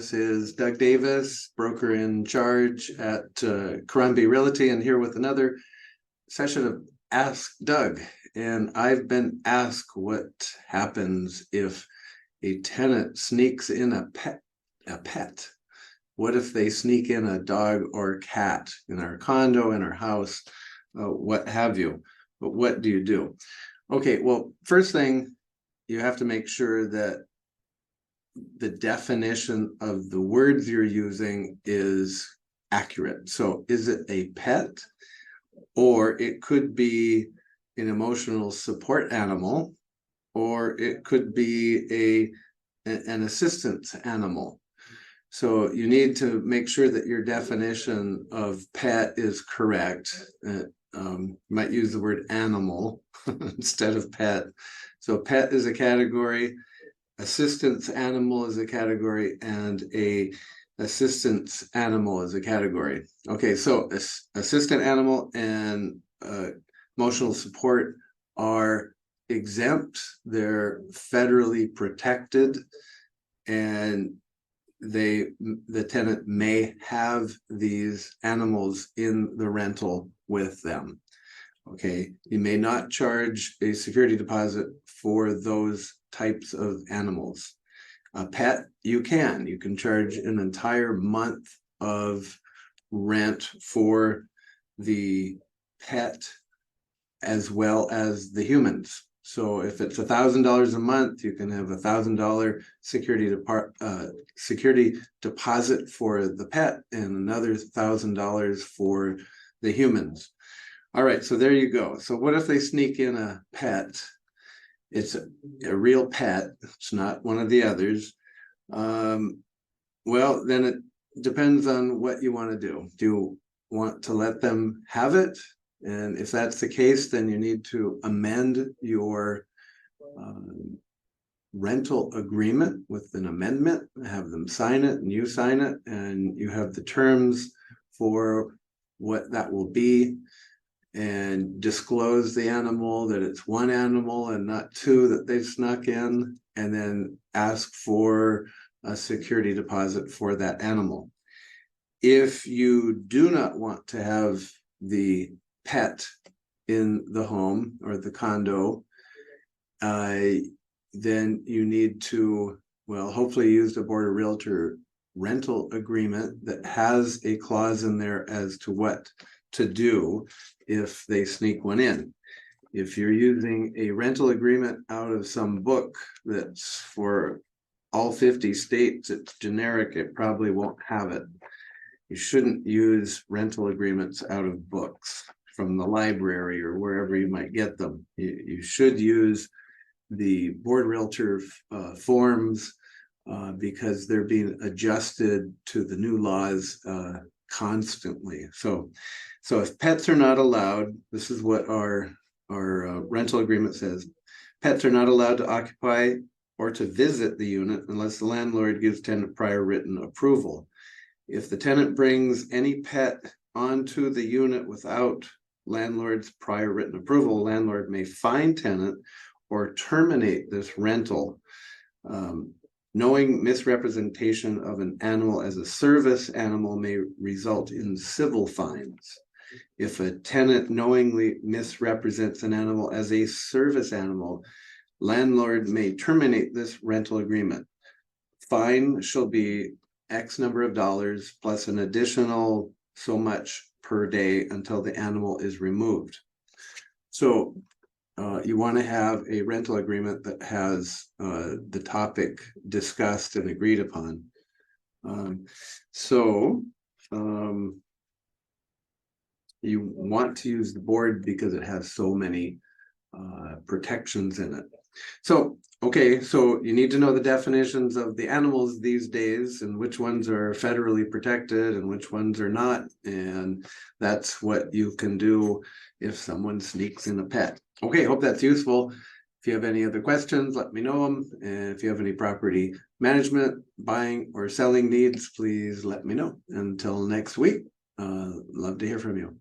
This is Doug Davis, broker in charge at Crombie Realty, and here with another session of Ask Doug. And I've been asked what happens if a tenant sneaks in a pet. What if they sneak in a dog or cat in our condo, in our house, what have you? But what do you do? Okay, well, first thing, you have to make sure that the definition of the words you're using is accurate. So is it a pet? Or it could be an emotional support animal, or it could be an assistance animal. So you need to make sure that your definition of pet is correct. You might use the word animal instead of pet. So pet is a category, assistance animal is a category, and a assistance animal is a category. Okay, so assistant animal and emotional support are exempt. They're federally protected, and the tenant may have these animals in the rental with them. Okay, you may not charge a security deposit for those types of animals. A pet, you can charge an entire month of rent for the pet as well as the humans. So if it's $1,000 a month, you can have $1,000 security deposit for the pet and another $1,000 for the humans. All right, so there you go. So what if they sneak in a pet? It's a real pet. It's not one of the others. Well, then it depends on what you want to do. Do you want to let them have it? And if that's the case, then you need to amend your rental agreement with an amendment, have them sign it and you sign it, and you have the terms for what that will be, and disclose the animal, that it's one animal and not two that they've snuck in, and then ask for a security deposit for that animal. If you do not want to have the pet in the home or the condo, then you need to, well, hopefully use the Board of Realtor rental agreement that has a clause in there as to what to do if they sneak one in. If you're using a rental agreement out of some book that's for all 50 states, it's generic, it probably won't have it. You shouldn't use rental agreements out of books from the library or wherever you might get them. You should use the Board Realtor forms because they're being adjusted to the new laws constantly. So if pets are not allowed, this is what our rental agreement says. Pets are not allowed to occupy or to visit the unit unless the landlord gives tenant prior written approval. If the tenant brings any pet onto the unit without landlord's prior written approval, landlord may fine tenant or terminate this rental. Knowing misrepresentation of an animal as a service animal may result in civil fines. If a tenant knowingly misrepresents an animal as a service animal, landlord may terminate this rental agreement. Fine shall be X number of dollars plus an additional so much per day until the animal is removed. So you want to have a rental agreement that has the topic discussed and agreed upon. You want to use the board because it has so many protections in it. So, okay, so you need to know the definitions of the animals these days and which ones are federally protected and which ones are not. And that's what you can do if someone sneaks in a pet. Okay, hope that's useful. If you have any other questions, let me know them. And if you have any property management, buying or selling needs, please let me know. Until next week, love to hear from you.